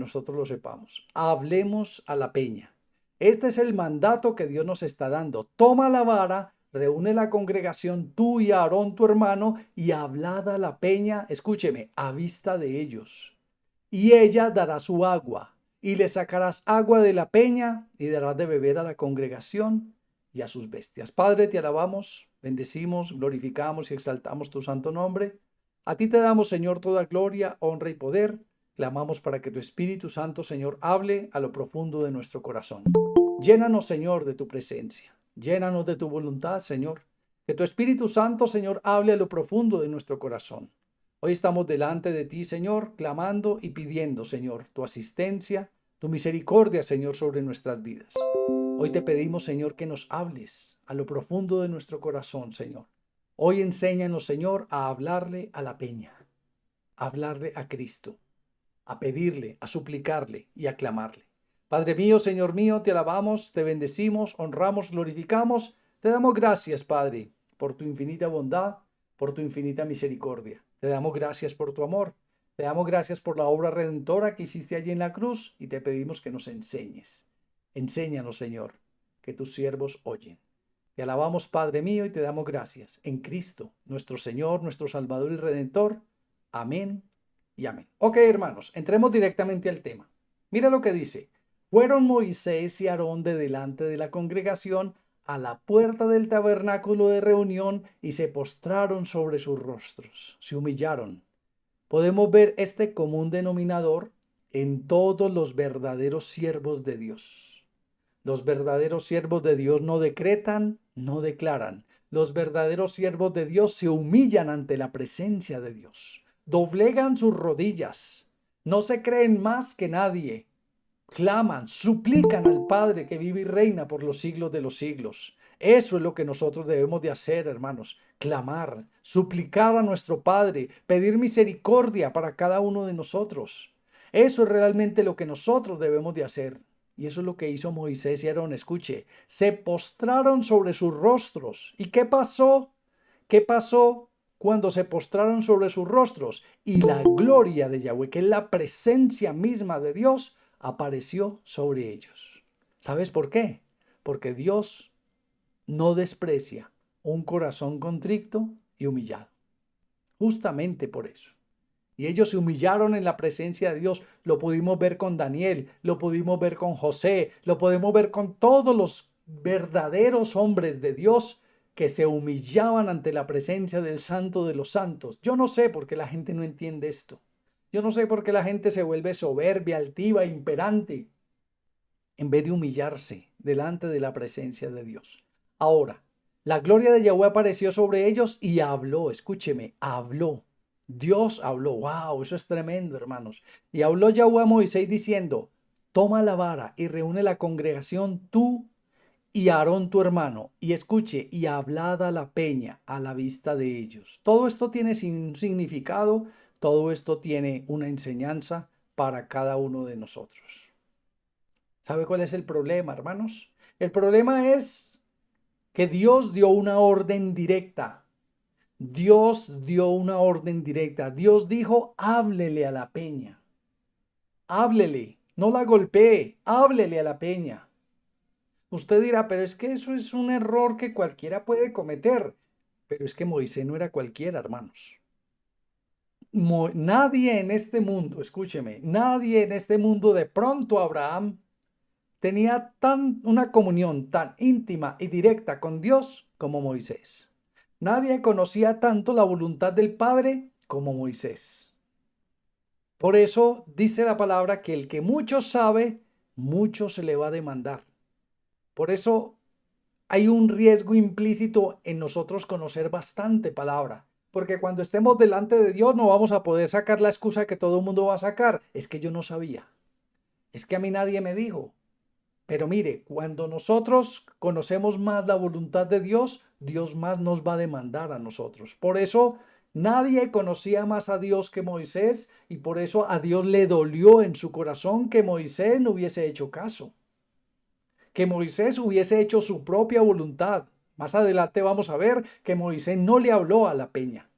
nosotros lo sepamos. Hablemos a la peña. Este es el mandato que Dios nos está dando. Toma la vara, reúne la congregación, tú y Aarón tu hermano, y hablad a la peña, escúcheme, a vista de ellos. Y ella dará su agua, y le sacarás agua de la peña, y darás de beber a la congregación y a sus bestias. Padre, te alabamos, bendecimos, glorificamos y exaltamos tu santo nombre. A ti te damos, Señor, toda gloria, honra y poder. Clamamos para que tu Espíritu Santo, Señor, hable a lo profundo de nuestro corazón. Llénanos, Señor, de tu presencia. Llénanos de tu voluntad, Señor. Que tu Espíritu Santo, Señor, hable a lo profundo de nuestro corazón. Hoy estamos delante de ti, Señor, clamando y pidiendo, Señor, tu asistencia, tu misericordia, Señor, sobre nuestras vidas. Hoy te pedimos, Señor, que nos hables a lo profundo de nuestro corazón, Señor. Hoy enséñanos, Señor, a hablarle a la peña, a hablarle a Cristo, a pedirle, a suplicarle y a clamarle. Padre mío, Señor mío, te alabamos, te bendecimos, honramos, glorificamos. Te damos gracias, Padre, por tu infinita bondad, por tu infinita misericordia. Te damos gracias por tu amor. Te damos gracias por la obra redentora que hiciste allí en la cruz y te pedimos que nos enseñes. Enséñanos, Señor, que tus siervos oyen. Te alabamos, Padre mío, y te damos gracias en Cristo, nuestro Señor, nuestro Salvador y Redentor. Amén y amén. Ok, hermanos, entremos directamente al tema. Mira lo que dice. Fueron Moisés y Aarón de delante de la congregación a la puerta del tabernáculo de reunión y se postraron sobre sus rostros, se humillaron. Podemos ver este común denominador en todos los verdaderos siervos de Dios. Los verdaderos siervos de Dios no decretan, no declaran. Los verdaderos siervos de Dios se humillan ante la presencia de Dios. Doblegan sus rodillas. No se creen más que nadie. Claman, suplican al Padre que vive y reina por los siglos de los siglos. Eso es lo que nosotros debemos de hacer, hermanos. Clamar, suplicar a nuestro Padre, pedir misericordia para cada uno de nosotros. Eso es realmente lo que nosotros debemos de hacer. Y eso es lo que hizo Moisés y Aarón. Escuche, se postraron sobre sus rostros. ¿Y qué pasó? ¿Qué pasó cuando se postraron sobre sus rostros? Y la gloria de Yahweh, que es la presencia misma de Dios, apareció sobre ellos. ¿Sabes por qué? Porque Dios no desprecia un corazón contrito y humillado. Justamente por eso. Y ellos se humillaron en la presencia de Dios. Lo pudimos ver con Daniel, lo pudimos ver con José, lo podemos ver con todos los verdaderos hombres de Dios que se humillaban ante la presencia del Santo de los Santos. Yo no sé por qué la gente no entiende esto. Yo no sé por qué la gente se vuelve soberbia, altiva, imperante, en vez de humillarse delante de la presencia de Dios. Ahora, la gloria de Yahweh apareció sobre ellos y habló, escúcheme, habló. Dios habló, wow, eso es tremendo, hermanos. Y habló Yahweh a Moisés diciendo, toma la vara y reúne la congregación tú y Aarón tu hermano, y escuche, y hablad a la peña a la vista de ellos. Todo esto tiene un significado, todo esto tiene una enseñanza para cada uno de nosotros. ¿Sabe cuál es el problema, hermanos? El problema es que Dios dio una orden directa. Dios dio una orden directa. Dios dijo, háblele a la peña. Háblele, no la golpee, háblele a la peña. Usted dirá, pero es que eso es un error que cualquiera puede cometer. Pero es que Moisés no era cualquiera, hermanos. Nadie en este mundo, escúcheme, nadie en este mundo, de pronto Abraham tenía una comunión tan íntima y directa con Dios como Moisés. Nadie conocía tanto la voluntad del Padre como Moisés. Por eso dice la palabra que el que mucho sabe, mucho se le va a demandar. Por eso hay un riesgo implícito en nosotros conocer bastante palabra. Porque cuando estemos delante de Dios no vamos a poder sacar la excusa que todo el mundo va a sacar. Es que yo no sabía. Es que a mí nadie me dijo. Pero mire, cuando nosotros conocemos más la voluntad de Dios, Dios más nos va a demandar a nosotros. Por eso nadie conocía más a Dios que Moisés y por eso a Dios le dolió en su corazón que Moisés no hubiese hecho caso, que Moisés hubiese hecho su propia voluntad. Más adelante vamos a ver que Moisés no le habló a la peña.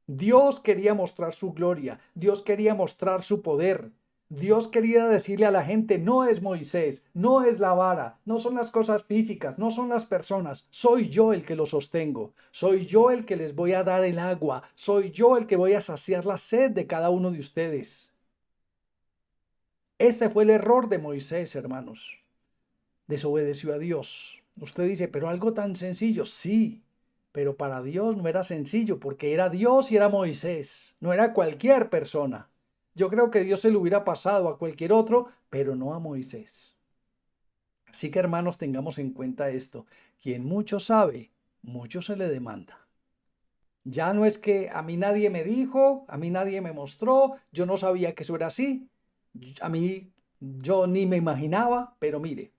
Dios quería mostrar su gloria, Dios quería mostrar su poder. Dios quería decirle a la gente, no es Moisés, no es la vara, no son las cosas físicas, no son las personas, soy yo el que los sostengo, soy yo el que les voy a dar el agua, soy yo el que voy a saciar la sed de cada uno de ustedes. Ese fue el error de Moisés, hermanos. Desobedeció a Dios. Usted dice, pero algo tan sencillo, sí, pero para Dios no era sencillo, porque era Dios y era Moisés, no era cualquier persona. Yo creo que Dios se lo hubiera pasado a cualquier otro, pero no a Moisés. Así que hermanos, tengamos en cuenta esto. Quien mucho sabe, mucho se le demanda. Ya no es que a mí nadie me dijo, a mí nadie me mostró, yo no sabía que eso era así, a mí yo ni me imaginaba, pero mire,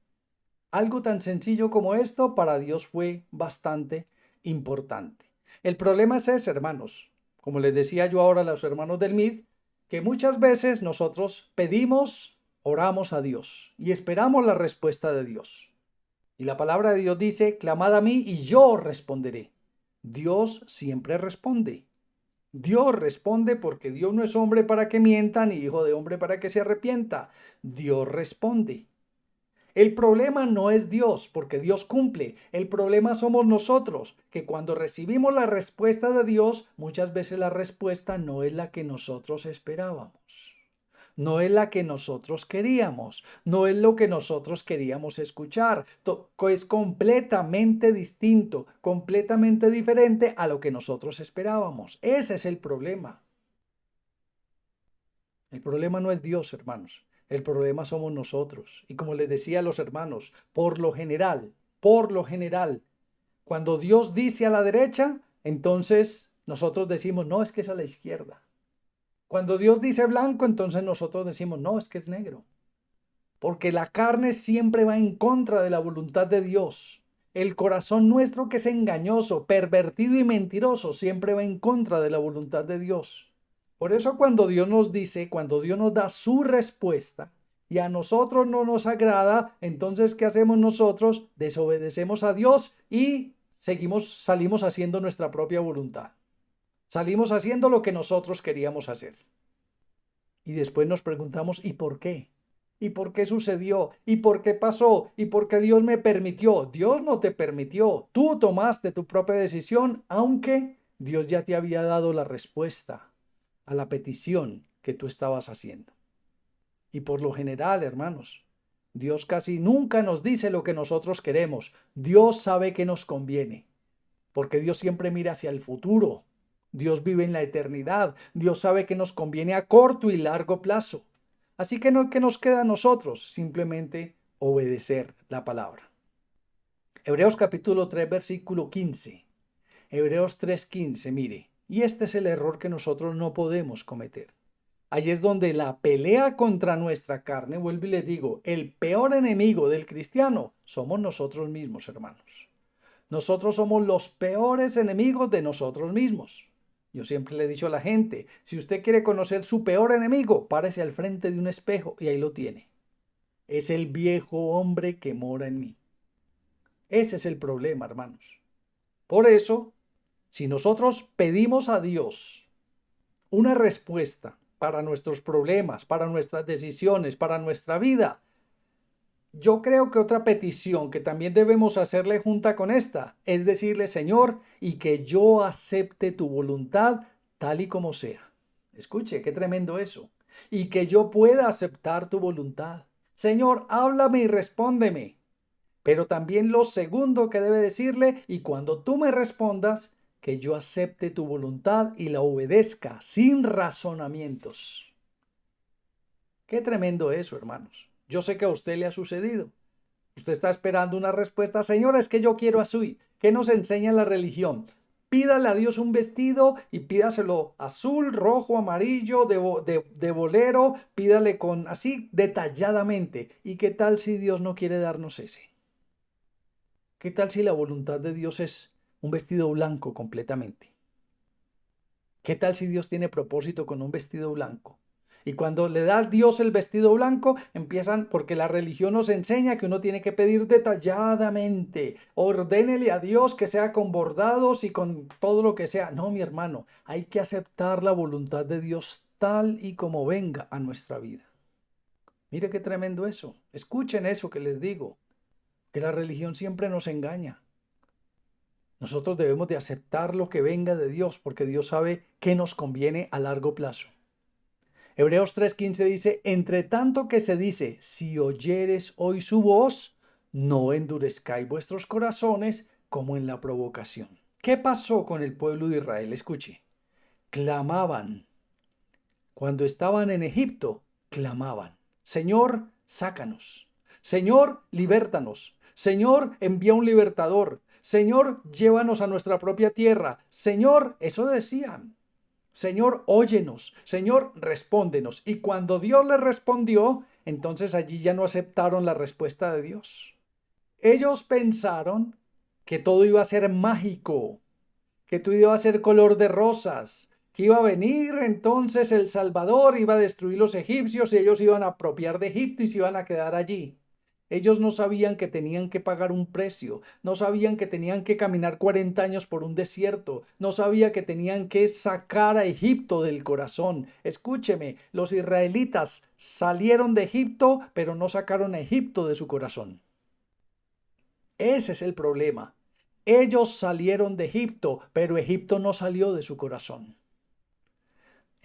algo tan sencillo como esto para Dios fue bastante importante. El problema es ese, hermanos, como les decía yo ahora a los hermanos del MID, que muchas veces nosotros pedimos, oramos a Dios y esperamos la respuesta de Dios. Y la palabra de Dios dice, clamad a mí y yo responderé. Dios siempre responde. Dios responde porque Dios no es hombre para que mienta, ni hijo de hombre para que se arrepienta. Dios responde. El problema no es Dios, porque Dios cumple. El problema somos nosotros, que cuando recibimos la respuesta de Dios, muchas veces la respuesta no es la que nosotros esperábamos. No es la que nosotros queríamos, no es lo que nosotros queríamos escuchar. Es completamente distinto, completamente diferente a lo que nosotros esperábamos. Ese es el problema. El problema no es Dios, hermanos. El problema somos nosotros. Y como les decía a los hermanos, por lo general, cuando Dios dice a la derecha, entonces nosotros decimos, no, es que es a la izquierda. Cuando Dios dice blanco, entonces nosotros decimos, no, es que es negro. Porque la carne siempre va en contra de la voluntad de Dios. El corazón nuestro, que es engañoso, pervertido y mentiroso, siempre va en contra de la voluntad de Dios. Por eso cuando Dios nos dice, cuando Dios nos da su respuesta y a nosotros no nos agrada, entonces ¿qué hacemos nosotros? Desobedecemos a Dios y salimos haciendo nuestra propia voluntad. Salimos haciendo lo que nosotros queríamos hacer. Y después nos preguntamos, ¿y por qué? ¿Y por qué sucedió? ¿Y por qué pasó? ¿Y por qué Dios me permitió? Dios no te permitió. Tú tomaste tu propia decisión, aunque Dios ya te había dado la respuesta a la petición que tú estabas haciendo. Y por lo general, hermanos, Dios casi nunca nos dice lo que nosotros queremos. Dios sabe que nos conviene, porque Dios siempre mira hacia el futuro. Dios vive en la eternidad. Dios sabe que nos conviene a corto y largo plazo. Así que ¿qué nos queda a nosotros? Simplemente obedecer la palabra. Hebreos capítulo 3, versículo 15. Hebreos 3:15, mire. Y este es el error que nosotros no podemos cometer. Allí es donde la pelea contra nuestra carne, vuelvo y les digo, el peor enemigo del cristiano somos nosotros mismos, hermanos. Nosotros somos los peores enemigos de nosotros mismos. Yo siempre le he dicho a la gente, si usted quiere conocer su peor enemigo, párese al frente de un espejo y ahí lo tiene. Es el viejo hombre que mora en mí. Ese es el problema, hermanos. Por eso, si nosotros pedimos a Dios una respuesta para nuestros problemas, para nuestras decisiones, para nuestra vida, yo creo que otra petición que también debemos hacerle junta con esta es decirle, Señor, y que yo acepte tu voluntad tal y como sea. Escuche, qué tremendo eso. Y que yo pueda aceptar tu voluntad. Señor, háblame y respóndeme. Pero también lo segundo que debe decirle, y cuando tú me respondas, que yo acepte tu voluntad y la obedezca sin razonamientos. Qué tremendo eso, hermanos. Yo sé que a usted le ha sucedido. Usted está esperando una respuesta. Señora, es que yo quiero azul. ¿Qué nos enseña la religión? Pídale a Dios un vestido y pídaselo azul, rojo, amarillo, de bolero. Pídale con así detalladamente. ¿Y qué tal si Dios no quiere darnos ese? ¿Qué tal si la voluntad de Dios es un vestido blanco completamente? ¿Qué tal si Dios tiene propósito con un vestido blanco? Y cuando le da a Dios el vestido blanco, empiezan, porque la religión nos enseña que uno tiene que pedir detalladamente. Ordénele a Dios que sea con bordados y con todo lo que sea. No, mi hermano, hay que aceptar la voluntad de Dios tal y como venga a nuestra vida. Mire qué tremendo eso. Escuchen eso que les digo, que la religión siempre nos engaña. Nosotros debemos de aceptar lo que venga de Dios, porque Dios sabe qué nos conviene a largo plazo. Hebreos 3:15 dice, entre tanto que se dice, si oyeres hoy su voz, no endurezcáis vuestros corazones como en la provocación. ¿Qué pasó con el pueblo de Israel? Escuche, clamaban. Cuando estaban en Egipto, clamaban, Señor, sácanos. Señor, libértanos. Señor, envía un libertador. Señor, llévanos a nuestra propia tierra. Señor, eso decían. Señor, óyenos. Señor, respóndenos. Y cuando Dios les respondió, entonces allí ya no aceptaron la respuesta de Dios. Ellos pensaron que todo iba a ser mágico, que todo iba a ser color de rosas, que iba a venir entonces el Salvador, iba a destruir los egipcios y ellos iban a apropiar de Egipto y se iban a quedar allí. Ellos no sabían que tenían que pagar un precio, no sabían que tenían que caminar 40 años por un desierto, no sabían que tenían que sacar a Egipto del corazón. Escúcheme, los israelitas salieron de Egipto, pero no sacaron a Egipto de su corazón. Ese es el problema. Ellos salieron de Egipto, pero Egipto no salió de su corazón.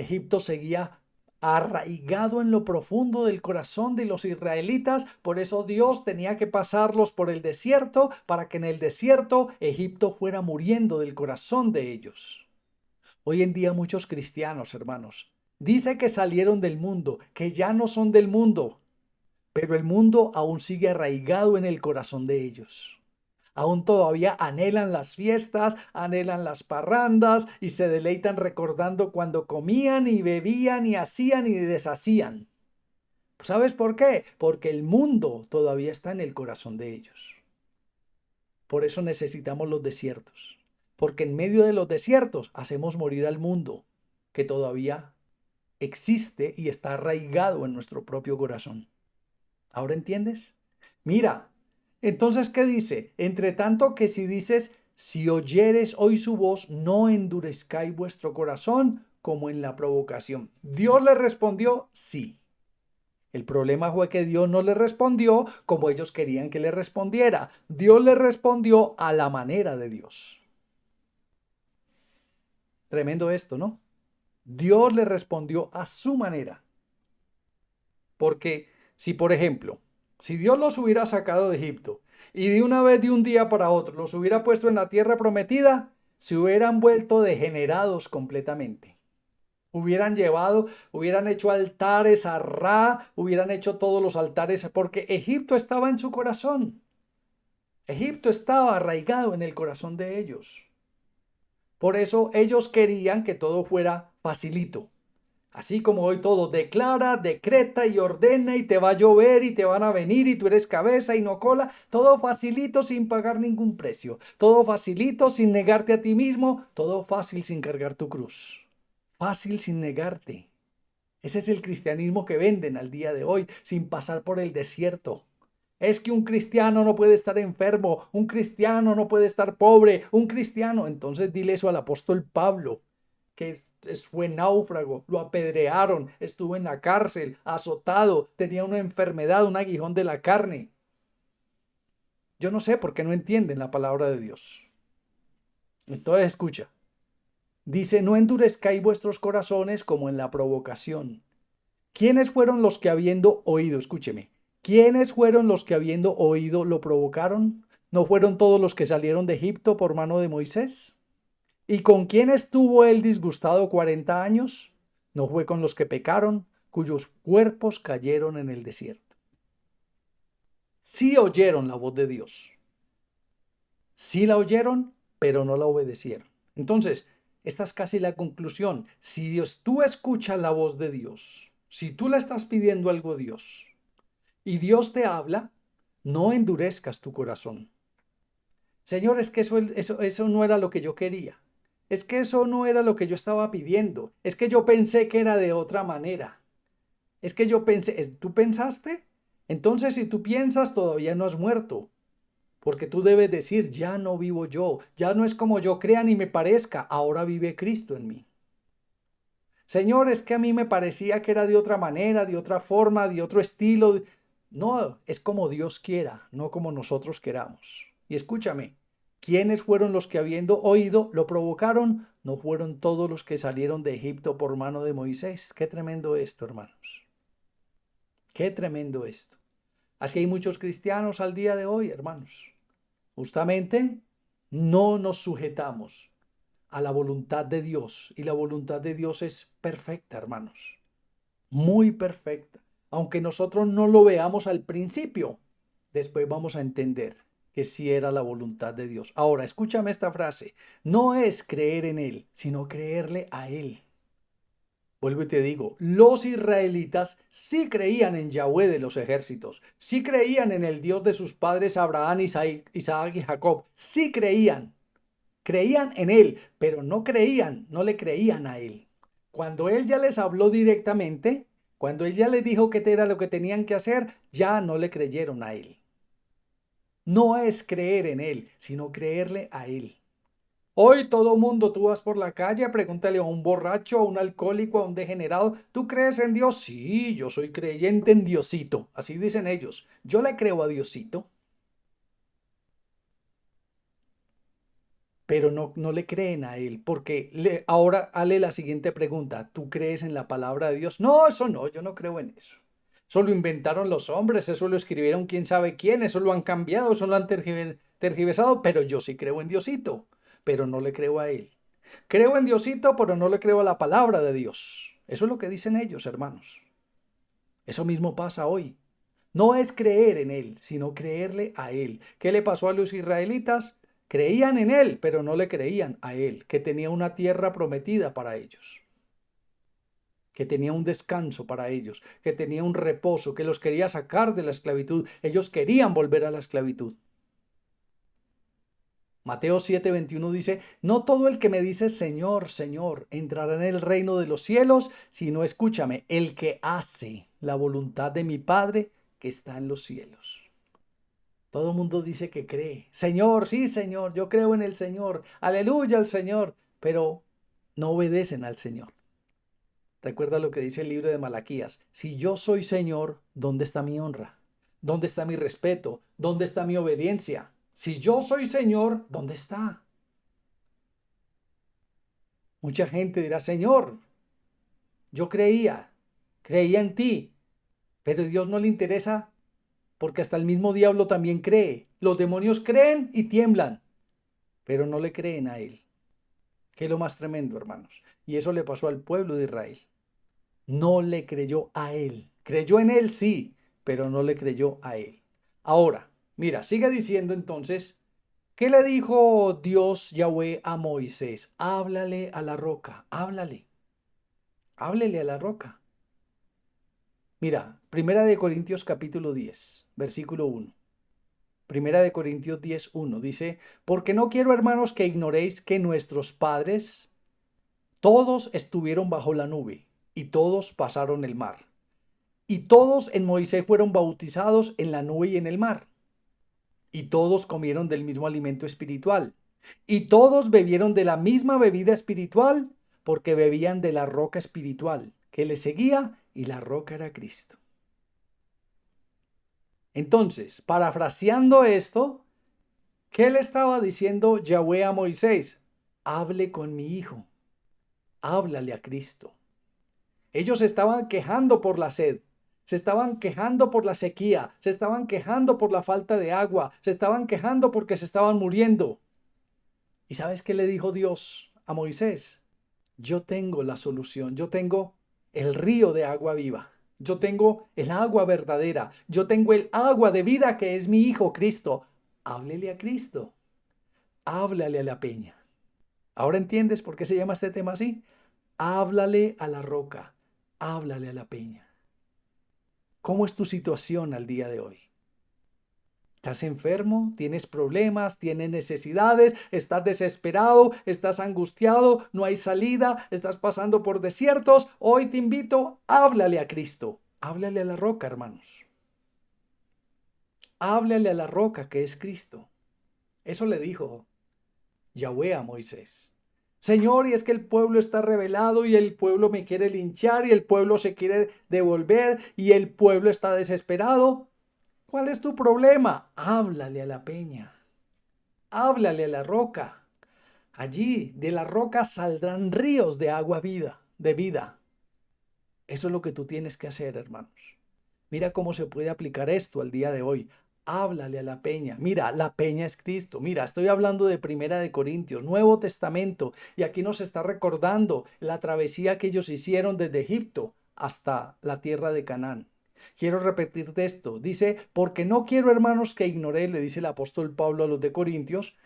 Egipto seguía arraigado en lo profundo del corazón de los israelitas, por eso Dios tenía que pasarlos por el desierto para que en el desierto Egipto fuera muriendo del corazón de ellos. Hoy en día muchos cristianos, hermanos, dice que salieron del mundo, que ya no son del mundo, pero el mundo aún sigue arraigado en el corazón de ellos. Aún todavía anhelan las fiestas, anhelan las parrandas y se deleitan recordando cuando comían y bebían y hacían y deshacían. ¿Sabes por qué? Porque el mundo todavía está en el corazón de ellos. Por eso necesitamos los desiertos. Porque en medio de los desiertos hacemos morir al mundo que todavía existe y está arraigado en nuestro propio corazón. ¿Ahora entiendes? Mira, entonces, ¿qué dice? Entre tanto que si dices, si oyeres hoy su voz, no endurezcáis vuestro corazón como en la provocación. Dios le respondió, sí. El problema fue que Dios no le respondió como ellos querían que le respondiera. Dios le respondió a la manera de Dios. Tremendo esto, ¿no? Dios le respondió a su manera. Porque si, por ejemplo, si Dios los hubiera sacado de Egipto y de una vez de un día para otro los hubiera puesto en la tierra prometida, se hubieran vuelto degenerados completamente. Hubieran hecho altares a Ra, hubieran hecho todos los altares, porque Egipto estaba en su corazón. Egipto estaba arraigado en el corazón de ellos. Por eso ellos querían que todo fuera facilito. Así como hoy todo declara, decreta y ordena y te va a llover y te van a venir y tú eres cabeza y no cola, todo facilito sin pagar ningún precio, todo facilito sin negarte a ti mismo, todo fácil sin cargar tu cruz, fácil sin negarte. Ese es el cristianismo que venden al día de hoy, sin pasar por el desierto. Es que un cristiano no puede estar enfermo, un cristiano no puede estar pobre, un cristiano. Entonces dile eso al apóstol Pablo, que fue náufrago, lo apedrearon, estuvo en la cárcel, azotado, tenía una enfermedad, un aguijón de la carne. Yo no sé por qué no entienden la palabra de Dios. Entonces escucha. Dice, no endurezcáis vuestros corazones como en la provocación. ¿Quiénes fueron los que habiendo oído? Escúcheme. ¿Quiénes fueron los que habiendo oído lo provocaron? ¿No fueron todos los que salieron de Egipto por mano de Moisés? ¿Y con quién estuvo él disgustado 40 años? ¿No fue con los que pecaron, cuyos cuerpos cayeron en el desierto? Sí oyeron la voz de Dios. Sí la oyeron, pero no la obedecieron. Entonces, esta es casi la conclusión. Si tú escuchas la voz de Dios, si tú le estás pidiendo algo a Dios y Dios te habla, no endurezcas tu corazón. Señor, es que eso no era lo que yo quería. Es que eso no era lo que yo estaba pidiendo. Es que yo pensé que era de otra manera. Es que yo pensé, ¿tú pensaste? Entonces, si tú piensas, todavía no has muerto. Porque tú debes decir, ya no vivo yo, ya no es como yo crea ni me parezca, ahora vive Cristo en mí. Señor, es que a mí me parecía que era de otra manera, de otra forma, de otro estilo. No, es como Dios quiera, no como nosotros queramos. Y escúchame, ¿quiénes fueron los que habiendo oído lo provocaron? No fueron todos los que salieron de Egipto por mano de Moisés. Qué tremendo esto, hermanos. Qué tremendo esto. Así hay muchos cristianos al día de hoy, hermanos. Justamente no nos sujetamos a la voluntad de Dios. Y la voluntad de Dios es perfecta, hermanos. Muy perfecta. Aunque nosotros no lo veamos al principio, después vamos a entender que sí era la voluntad de Dios. Ahora, escúchame esta frase. No es creer en Él, sino creerle a Él. Vuelvo y te digo, los israelitas sí creían en Yahweh de los ejércitos, sí creían en el Dios de sus padres Abraham, Isaac y Jacob, sí creían en Él, pero no le creían a Él. Cuando Él ya les habló directamente, cuando Él ya les dijo qué era lo que tenían que hacer, ya no le creyeron a Él. No es creer en Él, sino creerle a Él. Hoy todo mundo, tú vas por la calle, pregúntale a un borracho, a un alcohólico, a un degenerado, ¿tú crees en Dios? Sí, yo soy creyente en Diosito. Así dicen ellos. Yo le creo a Diosito, pero no le creen a Él, porque ahora hale la siguiente pregunta. ¿Tú crees en la palabra de Dios? No, eso no, yo no creo en eso. Eso lo inventaron los hombres, eso lo escribieron quién sabe quién, eso lo han cambiado, eso lo han tergiversado, pero yo sí creo en Diosito, pero no le creo a Él. Creo en Diosito, pero no le creo a la palabra de Dios. Eso es lo que dicen ellos, hermanos. Eso mismo pasa hoy. No es creer en Él, sino creerle a Él. ¿Qué le pasó a los israelitas? Creían en Él, pero no le creían a Él, que tenía una tierra prometida para ellos, que tenía un descanso para ellos, que tenía un reposo, que los quería sacar de la esclavitud. Ellos querían volver a la esclavitud. Mateo 7:21 dice, no todo el que me dice Señor, Señor, entrará en el reino de los cielos, sino escúchame, el que hace la voluntad de mi Padre que está en los cielos. Todo el mundo dice que cree. Señor, sí, Señor, yo creo en el Señor. Aleluya al Señor. Pero no obedecen al Señor. Recuerda lo que dice el libro de Malaquías. Si yo soy Señor, ¿dónde está mi honra? ¿Dónde está mi respeto? ¿Dónde está mi obediencia? Si yo soy Señor, ¿dónde está? Mucha gente dirá, Señor, yo creía en ti, pero a Dios no le interesa porque hasta el mismo diablo también cree. Los demonios creen y tiemblan, pero no le creen a Él. Que es lo más tremendo, hermanos. Y eso le pasó al pueblo de Israel. No le creyó a Él. Creyó en Él, sí, pero no le creyó a Él. Ahora, mira, sigue diciendo entonces, ¿qué le dijo Dios Yahweh a Moisés? Háblale a la roca, háblele a la roca. Mira, Primera de Corintios capítulo 10, versículo 1. Primera de Corintios 10:1 dice, porque no quiero, hermanos, que ignoréis que nuestros padres todos estuvieron bajo la nube y todos pasaron el mar. Y todos en Moisés fueron bautizados en la nube y en el mar. Y todos comieron del mismo alimento espiritual. Y todos bebieron de la misma bebida espiritual porque bebían de la roca espiritual que les seguía y la roca era Cristo. Entonces, parafraseando esto, ¿qué le estaba diciendo Yahweh a Moisés? Hable con mi hijo, háblale a Cristo. Ellos estaban quejando por la sed, se estaban quejando por la sequía, se estaban quejando por la falta de agua, se estaban quejando porque se estaban muriendo. ¿Y sabes qué le dijo Dios a Moisés? Yo tengo la solución, yo tengo el río de agua viva, yo tengo el agua verdadera, yo tengo el agua de vida que es mi Hijo Cristo. Háblele a Cristo, háblale a la peña. ¿Ahora entiendes por qué se llama este tema así? Háblale a la roca, háblale a la peña. ¿Cómo es tu situación al día de hoy? ¿Estás enfermo? ¿Tienes problemas? ¿Tienes necesidades? ¿Estás desesperado? ¿Estás angustiado? ¿No hay salida? ¿Estás pasando por desiertos? Hoy te invito, háblale a Cristo. Háblale a la roca, hermanos. Háblale a la roca que es Cristo. Eso le dijo Yahweh a Moisés. Señor, y es que el pueblo está rebelado y el pueblo me quiere linchar y el pueblo se quiere devolver y el pueblo está desesperado. ¿Cuál es tu problema? Háblale a la peña, háblale a la roca. Allí de la roca saldrán ríos de agua vida, de vida. Eso es lo que tú tienes que hacer, hermanos. Mira cómo se puede aplicar esto al día de hoy. Háblale a la peña. Mira, la peña es Cristo. Mira, estoy hablando de Primera de Corintios, Nuevo Testamento, y aquí nos está recordando la travesía que ellos hicieron desde Egipto hasta la tierra de Canaán. Quiero repetirte esto. Dice, porque no quiero, hermanos, que ignoréis, le dice el apóstol Pablo a los de Corintios,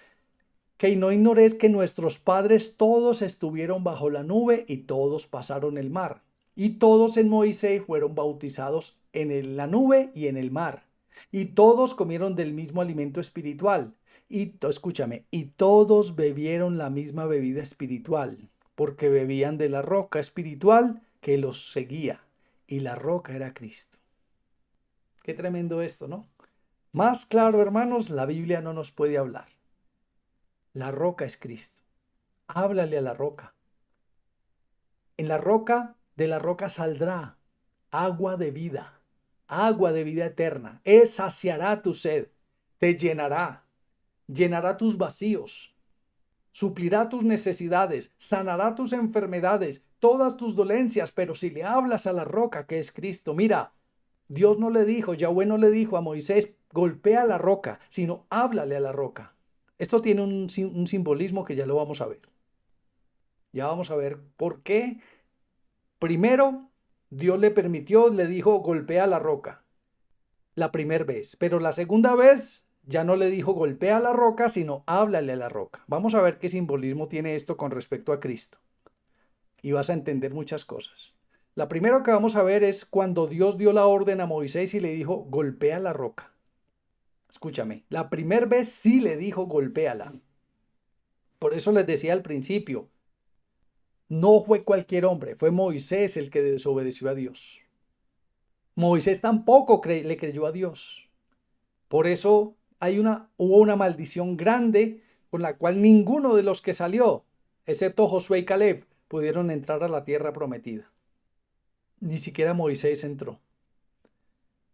que no ignoréis que nuestros padres todos estuvieron bajo la nube y todos pasaron el mar. Y todos en Moisés fueron bautizados en la nube y en el mar. Y todos comieron del mismo alimento espiritual. Y escúchame, y todos bebieron la misma bebida espiritual, porque bebían de la roca espiritual que los seguía. Y la roca era Cristo. Qué tremendo esto, ¿no? Más claro, hermanos, la Biblia no nos puede hablar. La roca es Cristo. Háblale a la roca. En la roca, de la roca saldrá agua de vida eterna. Él saciará tu sed, te llenará, llenará tus vacíos, suplirá tus necesidades, sanará tus enfermedades, todas tus dolencias, pero si le hablas a la roca que es Cristo, mira, Dios no le dijo, Yahweh no le dijo a Moisés, golpea la roca, sino háblale a la roca. Esto tiene un simbolismo que ya lo vamos a ver. Ya vamos a ver por qué. Primero, Dios le permitió, le dijo, golpea la roca, la primera vez. Pero la segunda vez ya no le dijo, golpea la roca, sino háblale a la roca. Vamos a ver qué simbolismo tiene esto con respecto a Cristo. Y vas a entender muchas cosas. La primera que vamos a ver es cuando Dios dio la orden a Moisés y le dijo, golpea la roca. Escúchame, la primera vez sí le dijo, golpéala. Por eso les decía al principio, no fue cualquier hombre, fue Moisés el que desobedeció a Dios. Moisés tampoco le creyó a Dios. Por eso hubo una maldición grande con la cual ninguno de los que salió, excepto Josué y Caleb, pudieron entrar a la tierra prometida. Ni siquiera Moisés entró.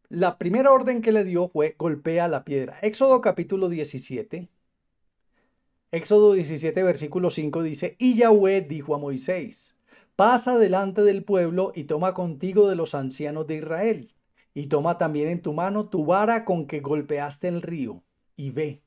La primera orden que le dio fue golpea la piedra. Éxodo capítulo 17. Éxodo 17 versículo 5 dice, y Yahweh dijo a Moisés, pasa delante del pueblo y toma contigo de los ancianos de Israel, y toma también en tu mano tu vara con que golpeaste el río, y ve.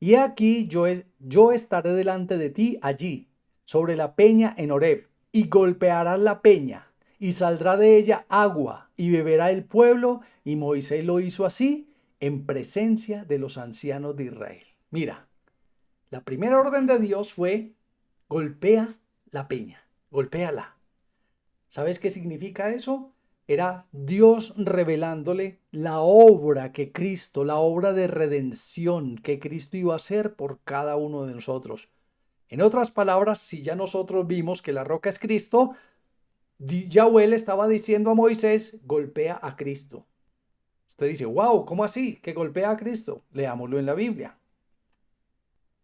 Y aquí yo estaré delante de ti allí, sobre la peña en Horeb, y golpearás la peña, y saldrá de ella agua, y beberá el pueblo, y Moisés lo hizo así, en presencia de los ancianos de Israel. Mira. La primera orden de Dios fue, golpea la peña, golpéala. ¿Sabes qué significa eso? Era Dios revelándole la obra que Cristo, la obra de redención que Cristo iba a hacer por cada uno de nosotros. En otras palabras, si ya nosotros vimos que la roca es Cristo, Yahweh le estaba diciendo a Moisés, golpea a Cristo. Usted dice, wow, ¿cómo así? ¿Que golpea a Cristo? Leámoslo en la Biblia.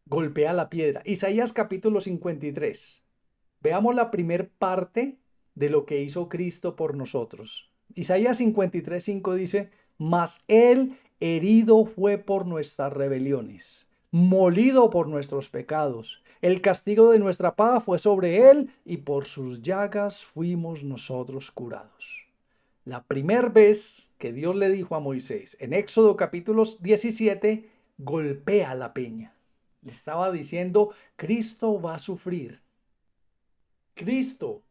Golpea la piedra. Isaías capítulo 53. Veamos la primer parte de lo que hizo Cristo por nosotros. Isaías 53:5 dice, mas él herido fue por nuestras rebeliones, molido por nuestros pecados. El castigo de nuestra paz fue sobre él y por sus llagas fuimos nosotros curados. La primera vez que Dios le dijo a Moisés en Éxodo capítulo 17, golpea la peña. Le estaba diciendo, Cristo va a sufrir. Cristo,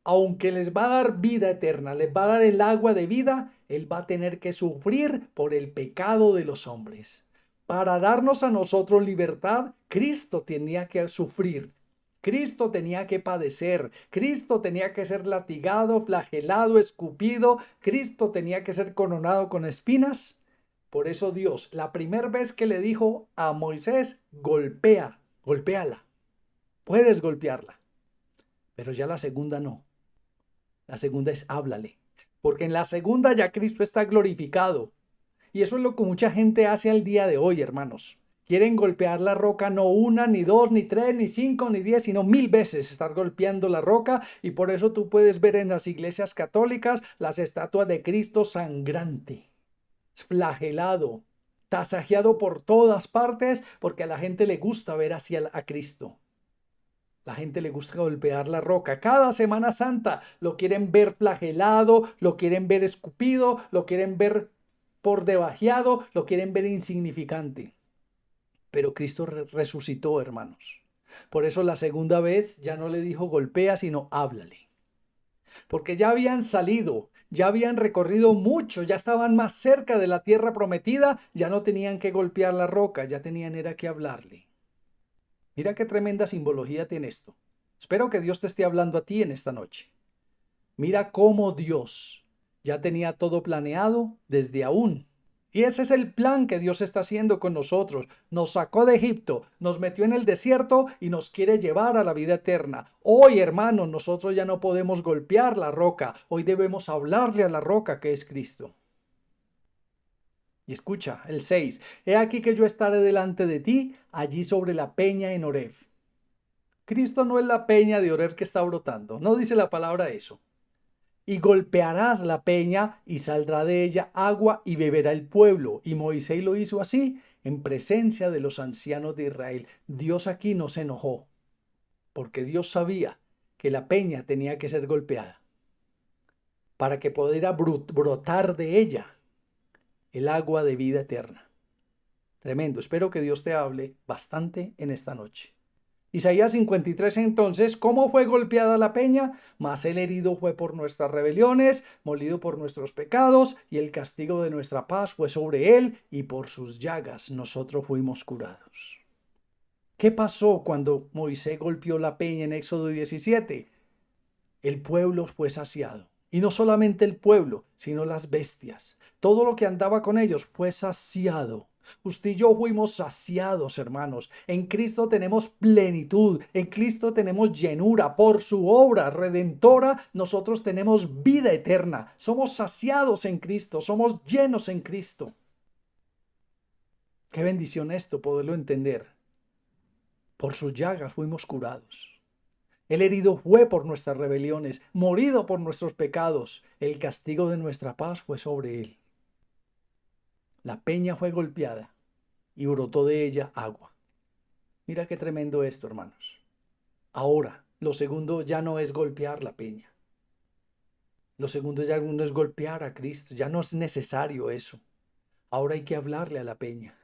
aunque les va a dar vida eterna, les va a dar el agua de vida, Él va a tener que sufrir por el pecado de los hombres. Para darnos a nosotros libertad, Cristo tenía que sufrir. Cristo tenía que padecer. Cristo tenía que ser latigado, flagelado, escupido. Cristo tenía que ser coronado con espinas. Por eso Dios, la primera vez que le dijo a Moisés, golpéala. Puedes golpearla. Pero ya la segunda no. La segunda es háblale. Porque en la segunda ya Cristo está glorificado. Y eso es lo que mucha gente hace al día de hoy, hermanos. Quieren golpear la roca no una, ni dos, ni tres, ni cinco, ni 10, sino 1000 veces estar golpeando la roca. Y por eso tú puedes ver en las iglesias católicas las estatuas de Cristo sangrante, flagelado, tasajeado por todas partes, porque a la gente le gusta ver hacia a Cristo. La gente le gusta golpear la roca. Cada Semana Santa lo quieren ver flagelado, lo quieren ver escupido, lo quieren ver por debajeado, lo quieren ver insignificante. Pero Cristo resucitó, hermanos. Por eso la segunda vez ya no le dijo golpea, sino háblale. Porque ya habían salido, ya habían recorrido mucho, ya estaban más cerca de la tierra prometida, ya no tenían que golpear la roca, ya tenían era que hablarle. Mira qué tremenda simbología tiene esto. Espero que Dios te esté hablando a ti en esta noche. Mira cómo Dios ya tenía todo planeado desde aún. Y ese es el plan que Dios está haciendo con nosotros. Nos sacó de Egipto, nos metió en el desierto y nos quiere llevar a la vida eterna. Hoy, hermanos, nosotros ya no podemos golpear la roca. Hoy debemos hablarle a la roca que es Cristo. Y escucha, el 6. He aquí que yo estaré delante de ti, allí sobre la peña en Horeb. Cristo no es la peña de Horeb que está brotando. No dice la palabra eso. Y golpearás la peña y saldrá de ella agua y beberá el pueblo. Y Moisés lo hizo así en presencia de los ancianos de Israel. Dios aquí no se enojó, porque Dios sabía que la peña tenía que ser golpeada para que pudiera brotar de ella el agua de vida eterna. Tremendo. Espero que Dios te hable bastante en esta noche. Isaías 53 entonces, ¿cómo fue golpeada la peña? Mas el herido fue por nuestras rebeliones, molido por nuestros pecados, y el castigo de nuestra paz fue sobre él, y por sus llagas nosotros fuimos curados. ¿Qué pasó cuando Moisés golpeó la peña en Éxodo 17? El pueblo fue saciado. Y no solamente el pueblo, sino las bestias. Todo lo que andaba con ellos fue saciado. Usted y yo fuimos saciados, hermanos. En Cristo tenemos plenitud, en Cristo tenemos llenura. Por su obra redentora, nosotros tenemos vida eterna. Somos saciados en Cristo, somos llenos en Cristo. Qué bendición esto, poderlo entender. Por sus llagas fuimos curados. El herido fue por nuestras rebeliones, morido por nuestros pecados. El castigo de nuestra paz fue sobre él. La peña fue golpeada y brotó de ella agua. Mira qué tremendo esto, hermanos. Ahora, lo segundo ya no es golpear la peña. Lo segundo ya no es golpear a Cristo. Ya no es necesario eso. Ahora hay que hablarle a la peña,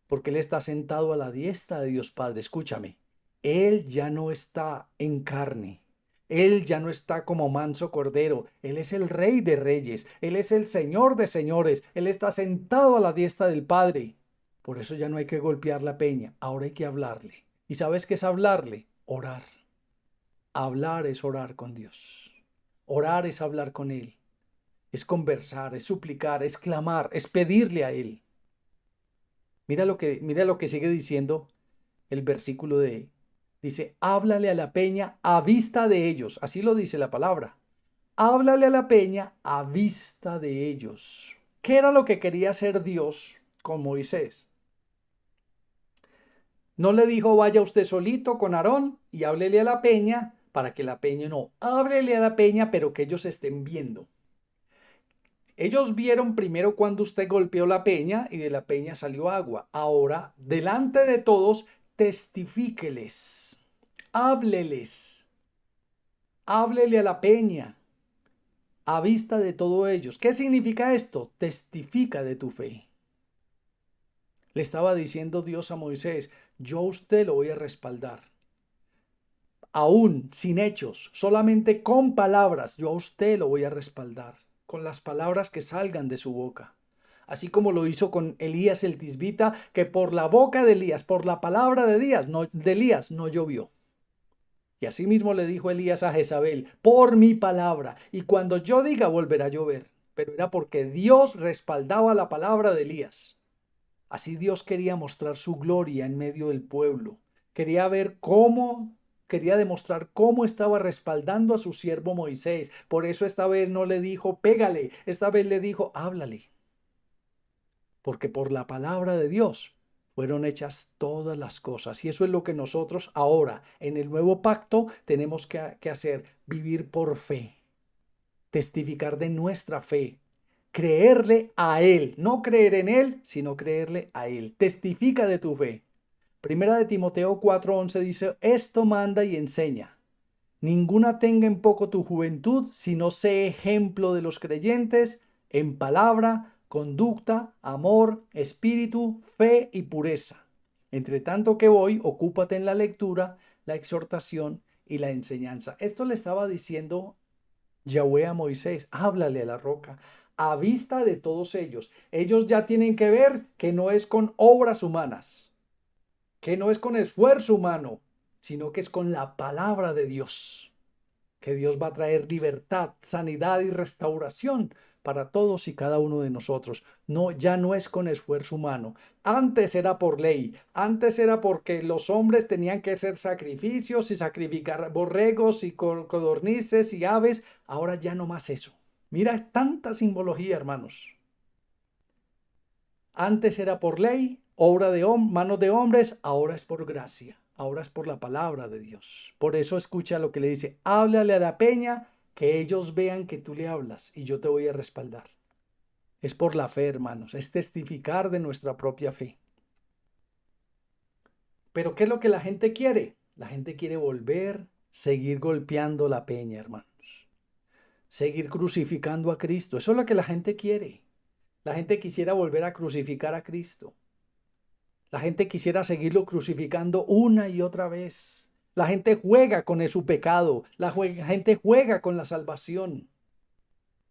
porque Él está sentado a la diestra de Dios Padre. Escúchame, Él ya no está en carne. Él ya no está como manso cordero. Él es el Rey de reyes. Él es el Señor de señores. Él está sentado a la diestra del Padre. Por eso ya no hay que golpear la peña. Ahora hay que hablarle. ¿Y sabes qué es hablarle? Orar. Hablar es orar con Dios. Orar es hablar con Él. Es conversar, es suplicar, es clamar, es pedirle a Él. Mira lo que sigue diciendo el versículo de dice, háblale a la peña a vista de ellos. Así lo dice la palabra. Háblale a la peña a vista de ellos. ¿Qué era lo que quería hacer Dios con Moisés? No le dijo, vaya usted solito con Aarón y háblele a la peña para que la peña no. Háblele a la peña, pero que ellos estén viendo. Ellos vieron primero cuando usted golpeó la peña y de la peña salió agua. Ahora, delante de todos, testifíqueles, hábleles, háblele a la peña, a vista de todos ellos. ¿Qué significa esto? Testifica de tu fe. Le estaba diciendo Dios a Moisés, yo a usted lo voy a respaldar. Aún sin hechos, solamente con palabras, yo a usted lo voy a respaldar. Con las palabras que salgan de su boca. Así como lo hizo con Elías el tisbita, que por la boca de Elías, por la palabra de Elías, no llovió. Y asimismo le dijo Elías a Jezabel, por mi palabra, y cuando yo diga volverá a llover. Pero era porque Dios respaldaba la palabra de Elías. Así Dios quería mostrar su gloria en medio del pueblo. Quería demostrar cómo estaba respaldando a su siervo Moisés. Por eso esta vez no le dijo, pégale, esta vez le dijo, háblale. Porque por la palabra de Dios fueron hechas todas las cosas. Y eso es lo que nosotros ahora, en el nuevo pacto, tenemos que hacer, vivir por fe, testificar de nuestra fe, creerle a Él, no creer en Él, sino creerle a Él. Testifica de tu fe. Primera de Timoteo 4:11 dice, esto manda y enseña. Ninguna tenga en poco tu juventud, sino sé ejemplo de los creyentes en palabra, conducta, amor, espíritu, fe y pureza. Entre tanto que voy, ocúpate en la lectura, la exhortación y la enseñanza. Esto le estaba diciendo Yahweh a Moisés, háblale a la roca, a vista de todos ellos. Ellos ya tienen que ver que no es con obras humanas, que no es con esfuerzo humano, sino que es con la palabra de Dios, que Dios va a traer libertad, sanidad y restauración para todos y cada uno de nosotros. No, ya no es con esfuerzo humano. Antes era por ley, antes era porque los hombres tenían que hacer sacrificios y sacrificar borregos y codornices y aves. Ahora ya no más eso. Mira tanta simbología, hermanos. Antes era por ley, obra de manos de hombres, ahora es por gracia, ahora es por la palabra de Dios. Por eso escucha lo que le dice, háblale a la peña, que ellos vean que tú le hablas y yo te voy a respaldar. Es por la fe, hermanos, es testificar de nuestra propia fe. Pero ¿qué es lo que la gente quiere? La gente quiere volver, seguir golpeando la peña, hermanos. Seguir crucificando a Cristo. Eso es lo que la gente quiere. La gente quisiera volver a crucificar a Cristo. La gente quisiera seguirlo crucificando una y otra vez. La gente juega con su pecado. Gente juega con la salvación.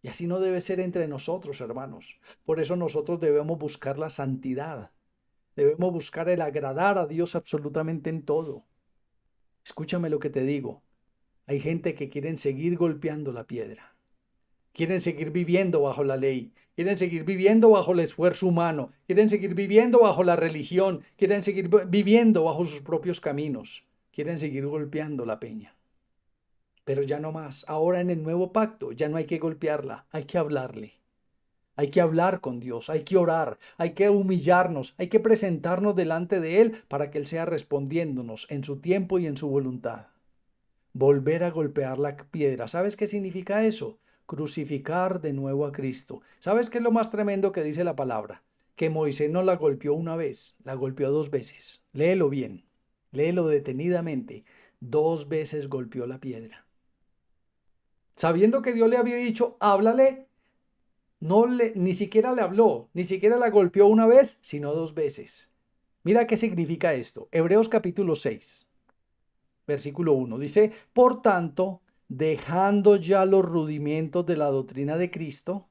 Y así no debe ser entre nosotros, hermanos. Por eso nosotros debemos buscar la santidad. Debemos buscar el agradar a Dios absolutamente en todo. Escúchame lo que te digo. Hay gente que quieren seguir golpeando la piedra. Quieren seguir viviendo bajo la ley. Quieren seguir viviendo bajo el esfuerzo humano. Quieren seguir viviendo bajo la religión. Quieren seguir viviendo bajo sus propios caminos. Quieren seguir golpeando la peña. Pero ya no más. Ahora en el nuevo pacto ya no hay que golpearla. Hay que hablarle. Hay que hablar con Dios. Hay que orar. Hay que humillarnos. Hay que presentarnos delante de Él para que Él sea respondiéndonos en su tiempo y en su voluntad. Volver a golpear la piedra. ¿Sabes qué significa eso? Crucificar de nuevo a Cristo. ¿Sabes qué es lo más tremendo que dice la palabra? Que Moisés no la golpeó una vez, la golpeó dos veces. Léelo bien, léelo detenidamente. Dos veces golpeó la piedra. Sabiendo que Dios le había dicho, háblale, ni siquiera le habló, ni siquiera la golpeó una vez, sino dos veces. Mira qué significa esto. Hebreos capítulo 6. Versículo 1 dice, por tanto, dejando ya los rudimentos de la doctrina de Cristo,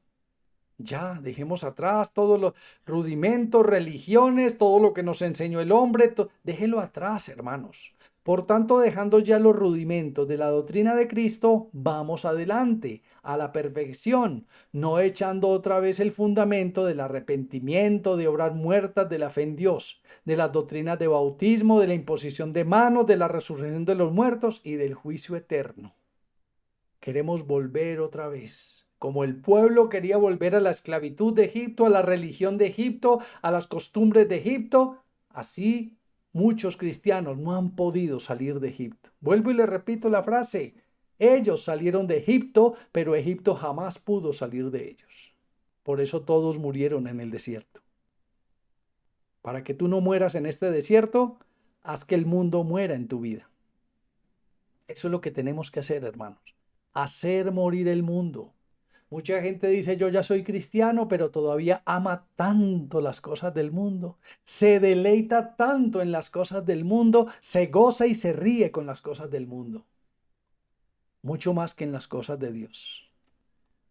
ya dejemos atrás todos los rudimentos, religiones, todo lo que nos enseñó el hombre, déjelo atrás, hermanos. Por tanto, dejando ya los rudimentos de la doctrina de Cristo, vamos adelante, a la perfección, no echando otra vez el fundamento del arrepentimiento, de obras muertas, de la fe en Dios, de las doctrinas de bautismo, de la imposición de manos, de la resurrección de los muertos y del juicio eterno. Queremos volver otra vez. Como el pueblo quería volver a la esclavitud de Egipto, a la religión de Egipto, a las costumbres de Egipto, así muchos cristianos no han podido salir de Egipto. Vuelvo y le repito la frase. Ellos salieron de Egipto, pero Egipto jamás pudo salir de ellos. Por eso todos murieron en el desierto. Para que tú no mueras en este desierto, haz que el mundo muera en tu vida. Eso es lo que tenemos que hacer, hermanos. Hacer morir el mundo. Mucha gente dice, yo ya soy cristiano, pero todavía ama tanto las cosas del mundo, se deleita tanto en las cosas del mundo, se goza y se ríe con las cosas del mundo, mucho más que en las cosas de Dios.